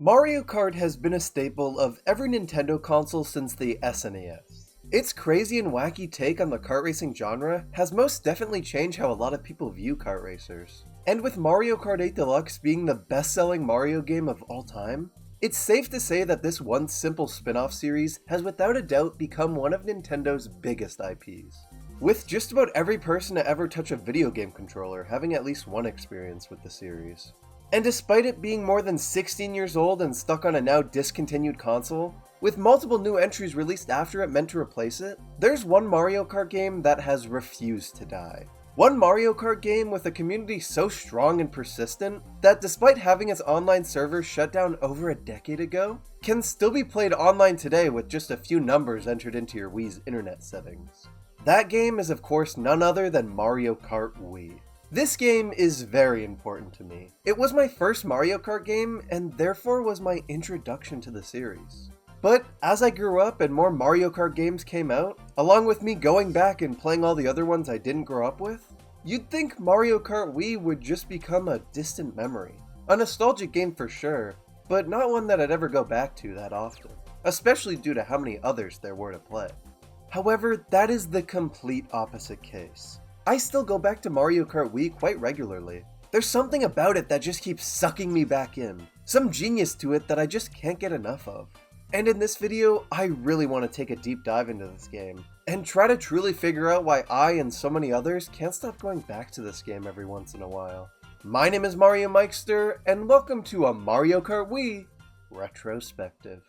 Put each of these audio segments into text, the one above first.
Mario Kart has been a staple of every Nintendo console since the SNES. Its crazy and wacky take on the kart racing genre has most definitely changed how a lot of people view kart racers. And with Mario Kart 8 Deluxe being the best-selling Mario game of all time, it's safe to say that this one simple spin-off series has without a doubt become one of Nintendo's biggest IPs. With just about every person to ever touch a video game controller having at least one experience with the series. And despite it being more than 16 years old and stuck on a now discontinued console, with multiple new entries released after it meant to replace it, there's one Mario Kart game that has refused to die. One Mario Kart game with a community so strong and persistent that despite having its online servers shut down over a decade ago, can still be played online today with just a few numbers entered into your Wii's internet settings. That game is of course none other than Mario Kart Wii. This game is very important to me. It was my first Mario Kart game and therefore was my introduction to the series. But as I grew up and more Mario Kart games came out, along with me going back and playing all the other ones I didn't grow up with, you'd think Mario Kart Wii would just become a distant memory. A nostalgic game for sure, but not one that I'd ever go back to that often, especially due to how many others there were to play. However, that is the complete opposite case. I still go back to Mario Kart Wii quite regularly. There's something about it that just keeps sucking me back in. Some genius to it that I just can't get enough of. And in this video, I really want to take a deep dive into this game, and try to truly figure out why I and so many others can't stop going back to this game every once in a while. My name is Mariomikester, and welcome to a Mario Kart Wii retrospective.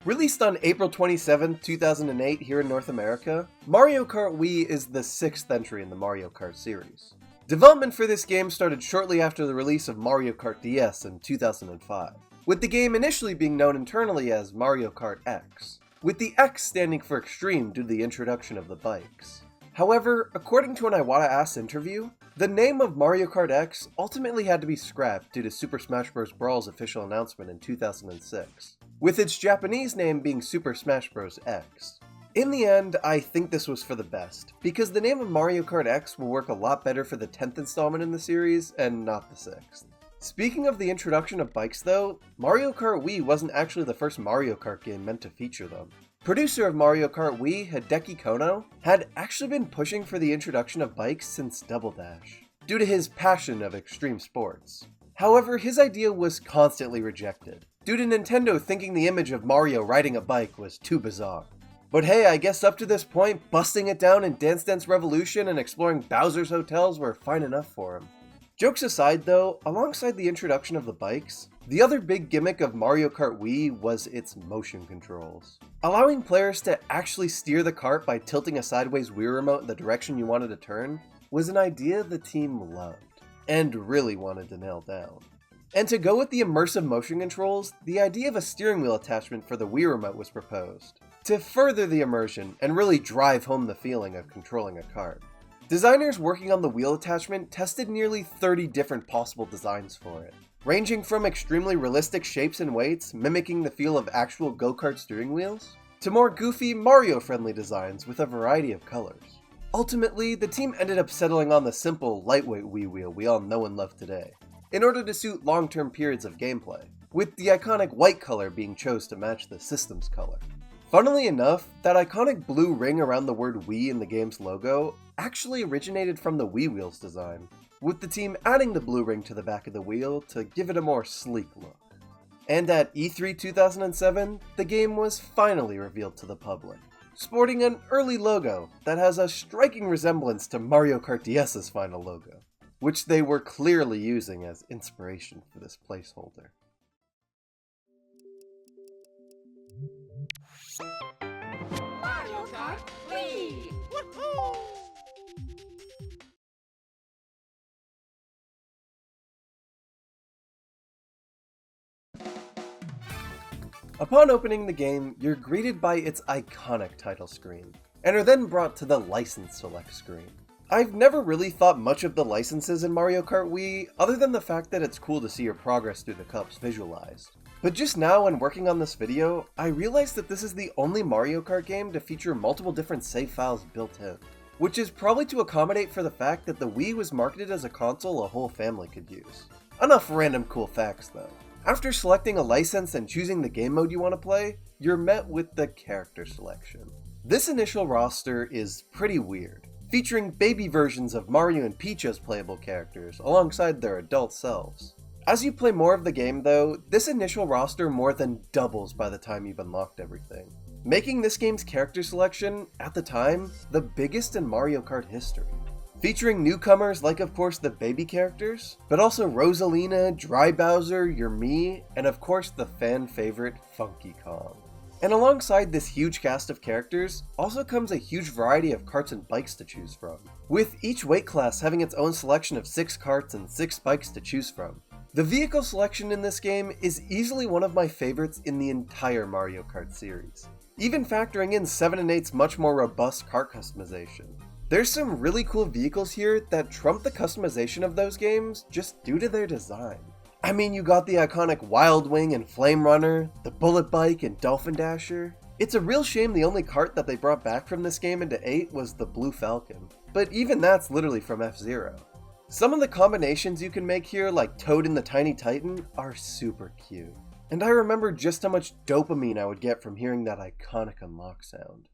Released on April 27, 2008 here in North America, Mario Kart Wii is the sixth entry in the Mario Kart series. Development for this game started shortly after the release of Mario Kart DS in 2005, with the game initially being known internally as Mario Kart X, with the X standing for Extreme due to the introduction of the bikes. However, according to an Iwata-ass interview, the name of Mario Kart X ultimately had to be scrapped due to Super Smash Bros. Brawl's official announcement in 2006. With its Japanese name being Super Smash Bros. X. In the end, I think this was for the best, because the name of Mario Kart X will work a lot better for the 10th installment in the series, and not the 6th. Speaking of the introduction of bikes though, Mario Kart Wii wasn't actually the first Mario Kart game meant to feature them. Producer of Mario Kart Wii, Hideki Kono, had actually been pushing for the introduction of bikes since Double Dash, due to his passion of extreme sports. However, his idea was constantly rejected, due to Nintendo thinking the image of Mario riding a bike was too bizarre. But hey, I guess up to this point, busting it down in Dance Dance Revolution and exploring Bowser's hotels were fine enough for him. Jokes aside though, alongside the introduction of the bikes, the other big gimmick of Mario Kart Wii was its motion controls. Allowing players to actually steer the kart by tilting a sideways Wii remote in the direction you wanted to turn was an idea the team loved, and really wanted to nail down. And to go with the immersive motion controls, the idea of a steering wheel attachment for the Wii remote was proposed, to further the immersion and really drive home the feeling of controlling a kart. Designers working on the wheel attachment tested nearly 30 different possible designs for it, ranging from extremely realistic shapes and weights, mimicking the feel of actual go-kart steering wheels, to more goofy, Mario-friendly designs with a variety of colors. Ultimately, the team ended up settling on the simple, lightweight Wii wheel we all know and love today, in order to suit long-term periods of gameplay, with the iconic white color being chose to match the system's color. Funnily enough, that iconic blue ring around the word Wii in the game's logo actually originated from the Wii wheel's design, with the team adding the blue ring to the back of the wheel to give it a more sleek look. And at E3 2007, the game was finally revealed to the public, sporting an early logo that has a striking resemblance to Mario Kart DS's final logo, which they were clearly using as inspiration for this placeholder. Mario Kart Wii! Woohoo! Upon opening the game, you're greeted by its iconic title screen, and are then brought to the license select screen. I've never really thought much of the licenses in Mario Kart Wii, other than the fact that it's cool to see your progress through the cups visualized. But just now when working on this video, I realized that this is the only Mario Kart game to feature multiple different save files built in, which is probably to accommodate for the fact that the Wii was marketed as a console a whole family could use. Enough random cool facts though. After selecting a license and choosing the game mode you want to play, you're met with the character selection. This initial roster is pretty weird, featuring baby versions of Mario and Peach as playable characters alongside their adult selves. As you play more of the game though, this initial roster more than doubles by the time you've unlocked everything, making this game's character selection, at the time, the biggest in Mario Kart history. Featuring newcomers like of course the baby characters, but also Rosalina, Dry Bowser, your Mii, and of course the fan favorite Funky Kong. And alongside this huge cast of characters, also comes a huge variety of karts and bikes to choose from, with each weight class having its own selection of 6 karts and 6 bikes to choose from. The vehicle selection in this game is easily one of my favorites in the entire Mario Kart series, even factoring in 7 and 8's much more robust kart customization. There's some really cool vehicles here that trump the customization of those games just due to their design. I mean, you got the iconic Wild Wing and Flame Runner, the Bullet Bike and Dolphin Dasher. It's a real shame the only kart that they brought back from this game into 8 was the Blue Falcon, but even that's literally from F-Zero. Some of the combinations you can make here, like Toad and the Tiny Titan, are super cute. And I remember just how much dopamine I would get from hearing that iconic unlock sound.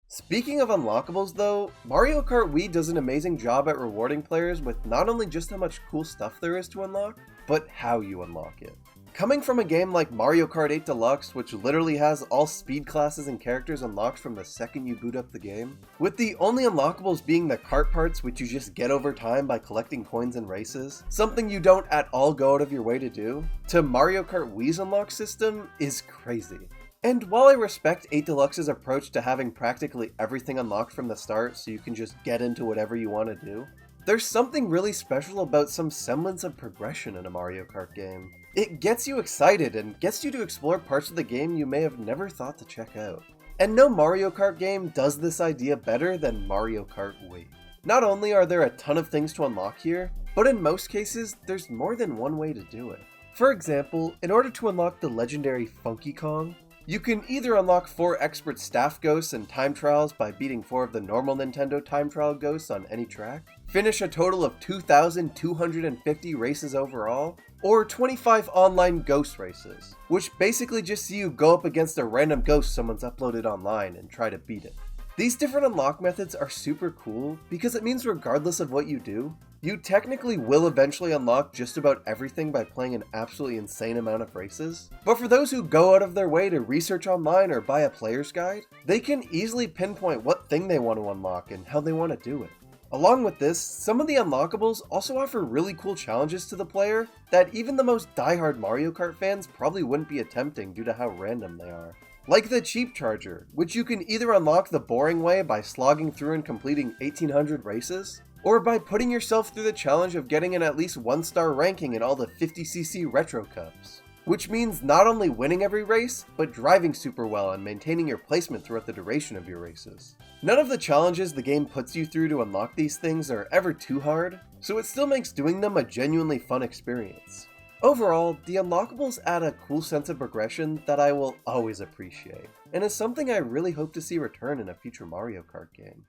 Speaking of unlockables though, Mario Kart Wii does an amazing job at rewarding players with not only just how much cool stuff there is to unlock, but how you unlock it. Coming from a game like Mario Kart 8 Deluxe, which literally has all speed classes and characters unlocked from the second you boot up the game, with the only unlockables being the kart parts which you just get over time by collecting coins in races, something you don't at all go out of your way to do, to Mario Kart Wii's unlock system is crazy. And while I respect 8 Deluxe's approach to having practically everything unlocked from the start so you can just get into whatever you want to do, there's something really special about some semblance of progression in a Mario Kart game. It gets you excited and gets you to explore parts of the game you may have never thought to check out. And no Mario Kart game does this idea better than Mario Kart Wii. Not only are there a ton of things to unlock here, but in most cases, there's more than one way to do it. For example, in order to unlock the legendary Funky Kong, you can either unlock 4 expert staff ghosts and time trials by beating 4 of the normal Nintendo time trial ghosts on any track, finish a total of 2,250 races overall, or 25 online ghost races, which basically just see you go up against a random ghost someone's uploaded online and try to beat it. These different unlock methods are super cool because it means regardless of what you do, you technically will eventually unlock just about everything by playing an absolutely insane amount of races. But for those who go out of their way to research online or buy a player's guide, they can easily pinpoint what thing they want to unlock and how they want to do it. Along with this, some of the unlockables also offer really cool challenges to the player that even the most diehard Mario Kart fans probably wouldn't be attempting due to how random they are. Like the Cheap Charger, which you can either unlock the boring way by slogging through and completing 1,800 races, or by putting yourself through the challenge of getting an at least 1-star ranking in all the 50cc Retro Cups. Which means not only winning every race, but driving super well and maintaining your placement throughout the duration of your races. None of the challenges the game puts you through to unlock these things are ever too hard, so it still makes doing them a genuinely fun experience. Overall, the unlockables add a cool sense of progression that I will always appreciate, and is something I really hope to see return in a future Mario Kart game.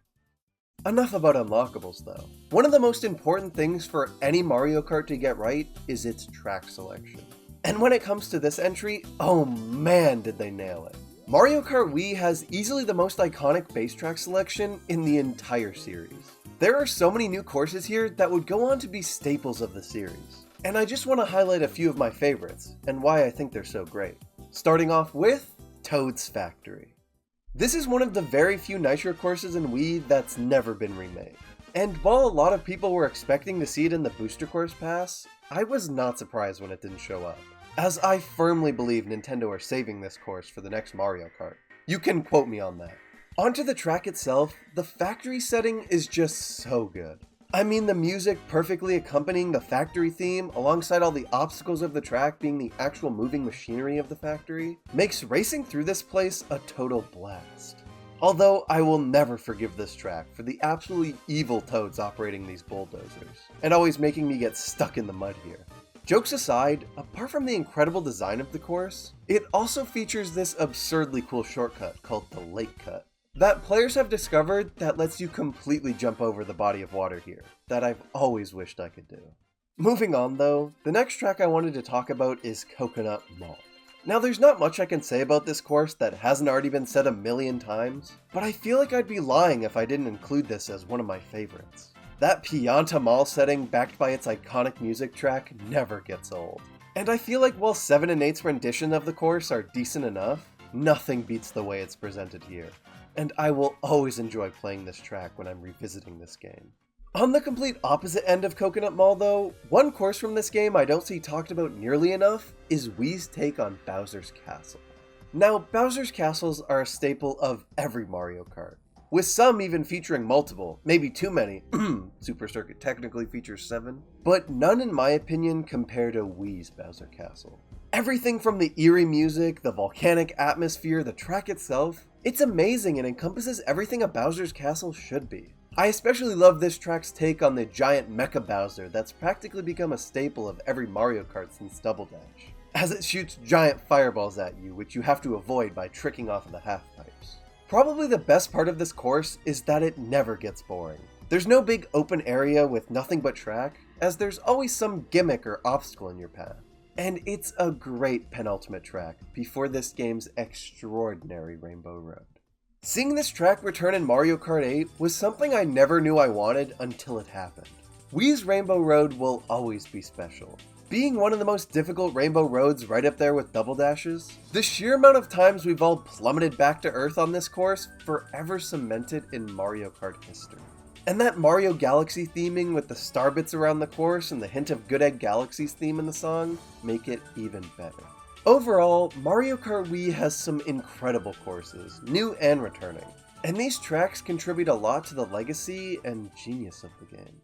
Enough about unlockables though. One of the most important things for any Mario Kart to get right is its track selection. And when it comes to this entry, oh man did they nail it. Mario Kart Wii has easily the most iconic base track selection in the entire series. There are so many new courses here that would go on to be staples of the series. And I just want to highlight a few of my favorites, and why I think they're so great. Starting off with Toad's Factory. This is one of the very few Nitro courses in Wii that's never been remade. And while a lot of people were expecting to see it in the Booster Course Pass, I was not surprised when it didn't show up, as I firmly believe Nintendo are saving this course for the next Mario Kart. You can quote me on that. Onto the track itself, the factory setting is just so good. I mean, the music perfectly accompanying the factory theme, alongside all the obstacles of the track being the actual moving machinery of the factory, makes racing through this place a total blast. Although, I will never forgive this track for the absolutely evil Toads operating these bulldozers, and always making me get stuck in the mud here. Jokes aside, apart from the incredible design of the course, it also features this absurdly cool shortcut called the Lake Cut. that players have discovered that lets you completely jump over the body of water here, that I've always wished I could do. Moving on though, the next track I wanted to talk about is Coconut Mall. Now there's not much I can say about this course that hasn't already been said a million times, but I feel like I'd be lying if I didn't include this as one of my favorites. That Pianta Mall setting backed by its iconic music track never gets old. And I feel like while 7 and 8's rendition of the course are decent enough, nothing beats the way it's presented here. And I will always enjoy playing this track when I'm revisiting this game. On the complete opposite end of Coconut Mall though, one course from this game I don't see talked about nearly enough is Wii's take on Bowser's Castle. Now, Bowser's Castles are a staple of every Mario Kart, with some even featuring multiple, maybe too many. Super Circuit technically features 7, but none in my opinion compare to Wii's Bowser Castle. Everything from the eerie music, the volcanic atmosphere, the track itself, it's amazing and encompasses everything a Bowser's Castle should be. I especially love this track's take on the giant Mecha Bowser that's practically become a staple of every Mario Kart since Double Dash, as it shoots giant fireballs at you, which you have to avoid by tricking off of the half-pipes. Probably the best part of this course is that it never gets boring. There's no big open area with nothing but track, as there's always some gimmick or obstacle in your path. And it's a great penultimate track before this game's extraordinary Rainbow Road. Seeing this track return in Mario Kart 8 was something I never knew I wanted until it happened. Wii's Rainbow Road will always be special. Being one of the most difficult Rainbow Roads right up there with Double Dashes, the sheer amount of times we've all plummeted back to Earth on this course forever cemented in Mario Kart history. And that Mario Galaxy theming with the star bits around the course and the hint of Good Egg Galaxy's theme in the song make it even better. Overall, Mario Kart Wii has some incredible courses, new and returning, and these tracks contribute a lot to the legacy and genius of the game.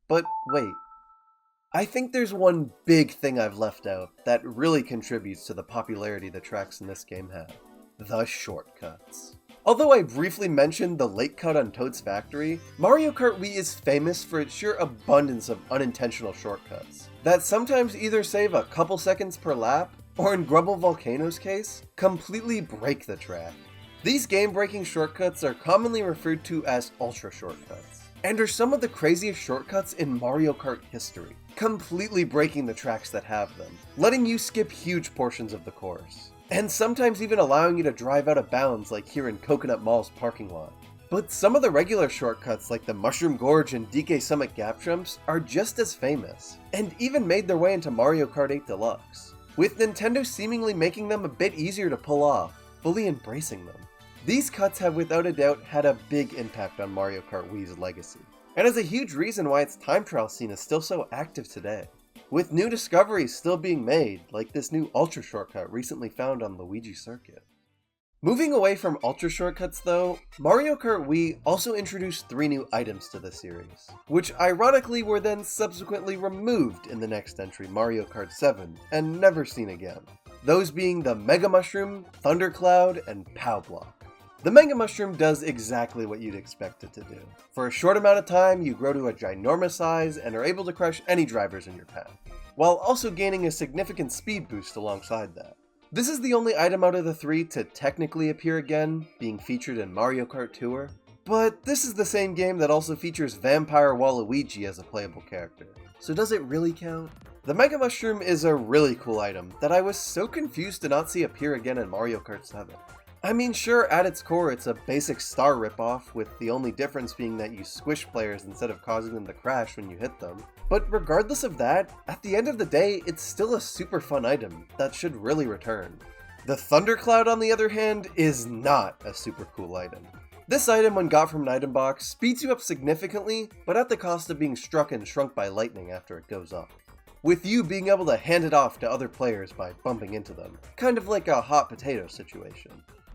But wait, I think there's one big thing I've left out that really contributes to the popularity the tracks in this game have: the shortcuts. Although I briefly mentioned the late cut on Toad's Factory, Mario Kart Wii is famous for its sheer abundance of unintentional shortcuts that sometimes either save a couple seconds per lap, or in Grubble Volcano's case, completely break the track. These game-breaking shortcuts are commonly referred to as ultra shortcuts, and are some of the craziest shortcuts in Mario Kart history, completely breaking the tracks that have them, letting you skip huge portions of the course, and sometimes even allowing you to drive out of bounds like here in Coconut Mall's parking lot. But some of the regular shortcuts like the Mushroom Gorge and DK Summit gap jumps are just as famous, and even made their way into Mario Kart 8 Deluxe, with Nintendo seemingly making them a bit easier to pull off, fully embracing them. These cuts have without a doubt had a big impact on Mario Kart Wii's legacy, and is a huge reason why its time trial scene is still so active today, with new discoveries still being made, like this new ultra shortcut recently found on Luigi Circuit. Moving away from ultra shortcuts though, Mario Kart Wii also introduced 3 new items to the series, which ironically were then subsequently removed in the next entry, Mario Kart 7, and never seen again. Those being the Mega Mushroom, Thundercloud, and Pow Block. The Mega Mushroom does exactly what you'd expect it to do. For a short amount of time, you grow to a ginormous size and are able to crush any drivers in your path, while also gaining a significant speed boost alongside that. This is the only item out of the 3 to technically appear again, being featured in Mario Kart Tour, but this is the same game that also features Vampire Waluigi as a playable character, so does it really count? The Mega Mushroom is a really cool item that I was so confused to not see appear again in Mario Kart 7. I mean, sure, at its core it's a basic star ripoff, with the only difference being that you squish players instead of causing them to crash when you hit them. But regardless of that, at the end of the day, it's still a super fun item that should really return. The Thundercloud, on the other hand, is not a super cool item. This item, when got from an item box, speeds you up significantly, but at the cost of being struck and shrunk by lightning after it goes off, with you being able to hand it off to other players by bumping into them, kind of like a hot potato situation.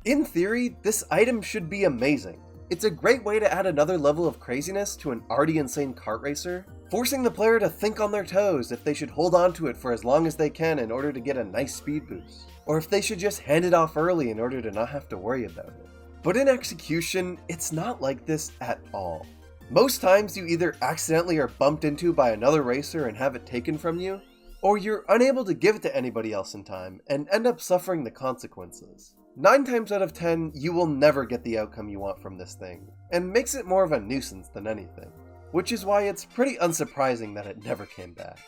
In theory, this item should be amazing. It's a great way to add another level of craziness to an already insane kart racer, forcing the player to think on their toes if they should hold on to it for as long as they can in order to get a nice speed boost, or if they should just hand it off early in order to not have to worry about it. But in execution, it's not like this at all. Most times you either accidentally are bumped into by another racer and have it taken from you, or you're unable to give it to anybody else in time and end up suffering the consequences. 9 times out of 10, you will never get the outcome you want from this thing, and makes it more of a nuisance than anything, which is why it's pretty unsurprising that it never came back.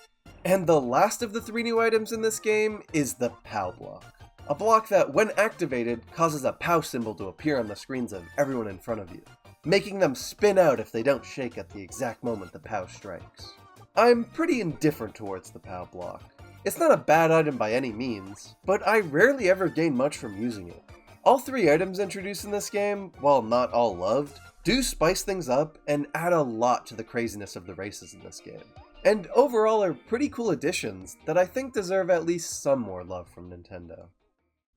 And the last of the 3 new items in this game is the POW block. A block that, when activated, causes a POW symbol to appear on the screens of everyone in front of you, making them spin out if they don't shake at the exact moment the POW strikes. I'm pretty indifferent towards the POW block. It's not a bad item by any means, but I rarely ever gain much from using it. All 3 items introduced in this game, while not all loved, do spice things up and add a lot to the craziness of the races in this game, and overall are pretty cool additions that I think deserve at least some more love from Nintendo.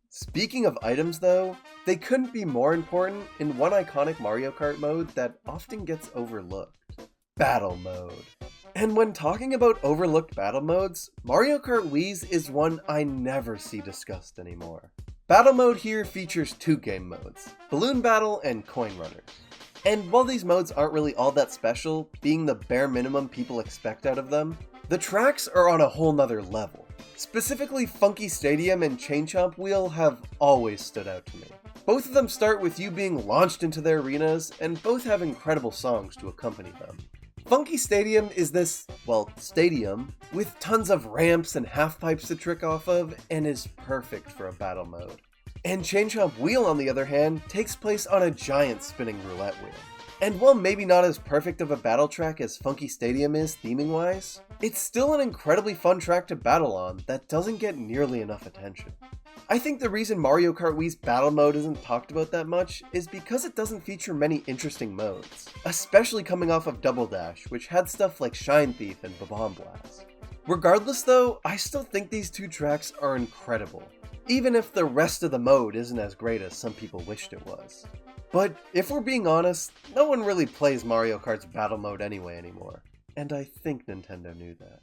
Speaking of items though, they couldn't be more important in one iconic Mario Kart mode that often gets overlooked: Battle Mode. And when talking about overlooked battle modes, Mario Kart Wii's is one I never see discussed anymore. Battle Mode here features 2 game modes, Balloon Battle and Coin Runners. And while these modes aren't really all that special, being the bare minimum people expect out of them, the tracks are on a whole nother level. Specifically, Funky Stadium and Chain Chomp Wheel have always stood out to me. Both of them start with you being launched into their arenas, and both have incredible songs to accompany them. Funky Stadium is this, well, stadium, with tons of ramps and half-pipes to trick off of, and is perfect for a battle mode. And Chain Chomp Wheel, on the other hand, takes place on a giant spinning roulette wheel. And while maybe not as perfect of a battle track as Funky Stadium is theming-wise, it's still an incredibly fun track to battle on that doesn't get nearly enough attention. I think the reason Mario Kart Wii's battle mode isn't talked about that much is because it doesn't feature many interesting modes, especially coming off of Double Dash, which had stuff like Shine Thief and Bomb Blast. Regardless though, I still think these 2 tracks are incredible, even if the rest of the mode isn't as great as some people wished it was. But if we're being honest, no one really plays Mario Kart's battle mode anyway anymore, and I think Nintendo knew that.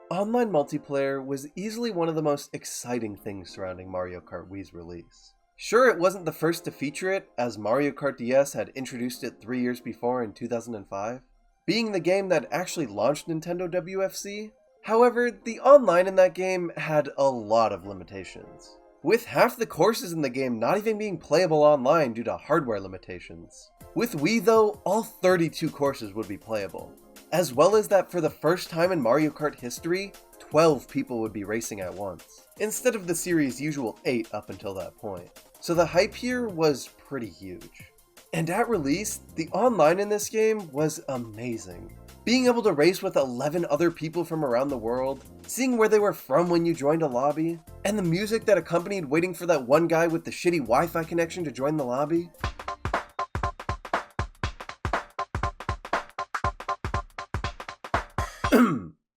Online multiplayer was easily one of the most exciting things surrounding Mario Kart Wii's release. Sure, it wasn't the first to feature it, as Mario Kart DS had introduced it 3 years before in 2005, being the game that actually launched Nintendo WFC. However, the online in that game had a lot of limitations, with half the courses in the game not even being playable online due to hardware limitations. With Wii though, all 32 courses would be playable, as well as that for the first time in Mario Kart history, 12 people would be racing at once, instead of the series' usual 8 up until that point. So the hype here was pretty huge. And at release, the online in this game was amazing. Being able to race with 11 other people from around the world, seeing where they were from when you joined a lobby, and the music that accompanied waiting for that one guy with the shitty Wi-Fi connection to join the lobby.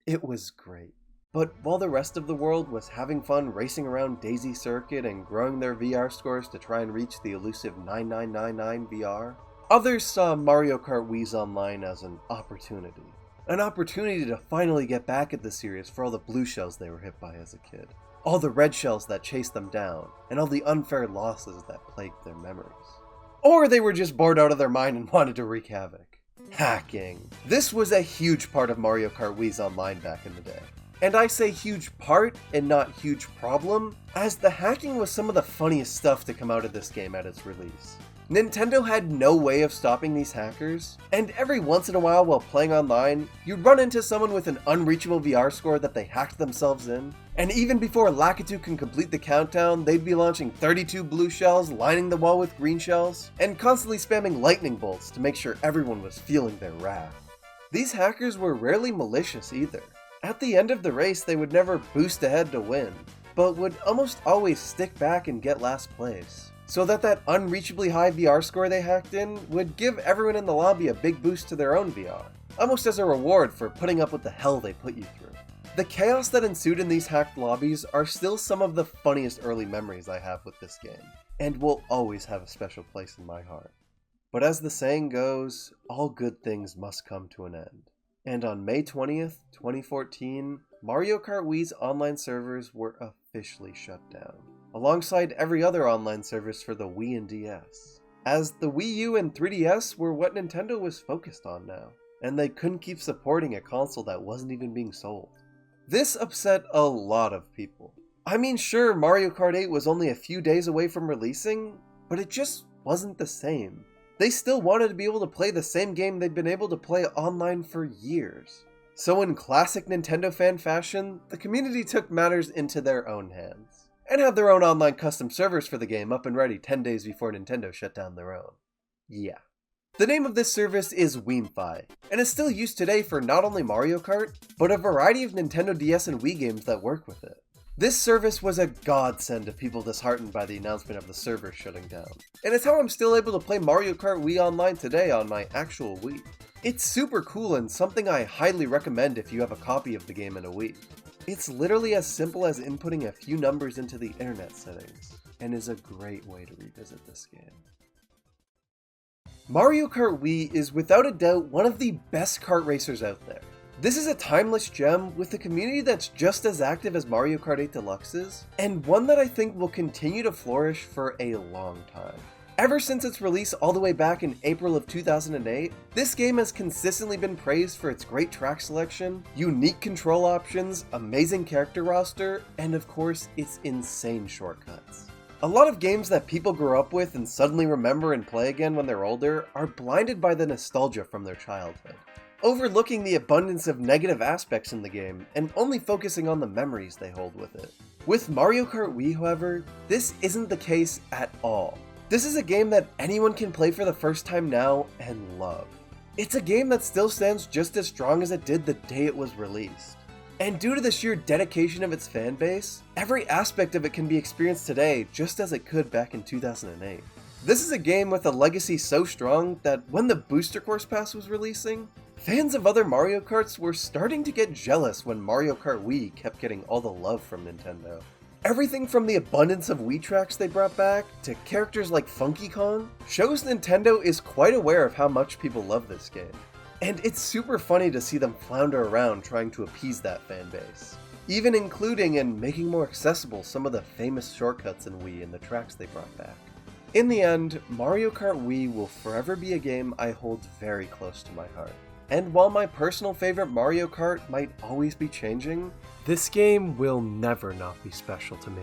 It was great. But while the rest of the world was having fun racing around Daisy Circuit and growing their VR scores to try and reach the elusive 9999 VR, others saw Mario Kart Wii's Online as an opportunity. An opportunity to finally get back at the series for all the blue shells they were hit by as a kid, all the red shells that chased them down, and all the unfair losses that plagued their memories. Or they were just bored out of their mind and wanted to wreak havoc. Hacking. This was a huge part of Mario Kart Wii's Online back in the day. And I say huge part and not huge problem, as the hacking was some of the funniest stuff to come out of this game at its release. Nintendo had no way of stopping these hackers, and every once in a while playing online, you'd run into someone with an unreachable VR score that they hacked themselves in, and even before Lakitu can complete the countdown, they'd be launching 32 blue shells, lining the wall with green shells, and constantly spamming lightning bolts to make sure everyone was feeling their wrath. These hackers were rarely malicious either. At the end of the race, they would never boost ahead to win, but would almost always stick back and get last place, so that unreachably high VR score they hacked in would give everyone in the lobby a big boost to their own VR, almost as a reward for putting up with the hell they put you through. The chaos that ensued in these hacked lobbies are still some of the funniest early memories I have with this game, and will always have a special place in my heart. But as the saying goes, all good things must come to an end. And on May 20th, 2014, Mario Kart Wii's online servers were officially shut down, alongside every other online service for the Wii and DS, as the Wii U and 3DS were what Nintendo was focused on now, and they couldn't keep supporting a console that wasn't even being sold. This upset a lot of people. I mean, sure, Mario Kart 8 was only a few days away from releasing, but it just wasn't the same. They still wanted to be able to play the same game they'd been able to play online for years. So in classic Nintendo fan fashion, the community took matters into their own hands, and had their own online custom servers for the game up and ready 10 days before Nintendo shut down their own. Yeah. The name of this service is WiiMfi, and is still used today for not only Mario Kart, but a variety of Nintendo DS and Wii games that work with it. This service was a godsend to people disheartened by the announcement of the server shutting down, and it's how I'm still able to play Mario Kart Wii online today on my actual Wii. It's super cool and something I highly recommend if you have a copy of the game in a Wii. It's literally as simple as inputting a few numbers into the internet settings, and is a great way to revisit this game. Mario Kart Wii is without a doubt one of the best kart racers out there. This is a timeless gem with a community that's just as active as Mario Kart 8 Deluxe is, and one that I think will continue to flourish for a long time. Ever since its release all the way back in April of 2008, this game has consistently been praised for its great track selection, unique control options, amazing character roster, and of course, its insane shortcuts. A lot of games that people grew up with and suddenly remember and play again when they're older are blinded by the nostalgia from their childhood, overlooking the abundance of negative aspects in the game and only focusing on the memories they hold with it. With Mario Kart Wii, however, this isn't the case at all. This is a game that anyone can play for the first time now and love. It's a game that still stands just as strong as it did the day it was released. And due to the sheer dedication of its fan base, every aspect of it can be experienced today just as it could back in 2008. This is a game with a legacy so strong that when the Booster Course Pass was releasing, fans of other Mario Karts were starting to get jealous when Mario Kart Wii kept getting all the love from Nintendo. Everything from the abundance of Wii tracks they brought back, to characters like Funky Kong, shows Nintendo is quite aware of how much people love this game. And it's super funny to see them flounder around trying to appease that fan base, even including and making more accessible some of the famous shortcuts in Wii and the tracks they brought back. In the end, Mario Kart Wii will forever be a game I hold very close to my heart. And while my personal favorite Mario Kart might always be changing, this game will never not be special to me.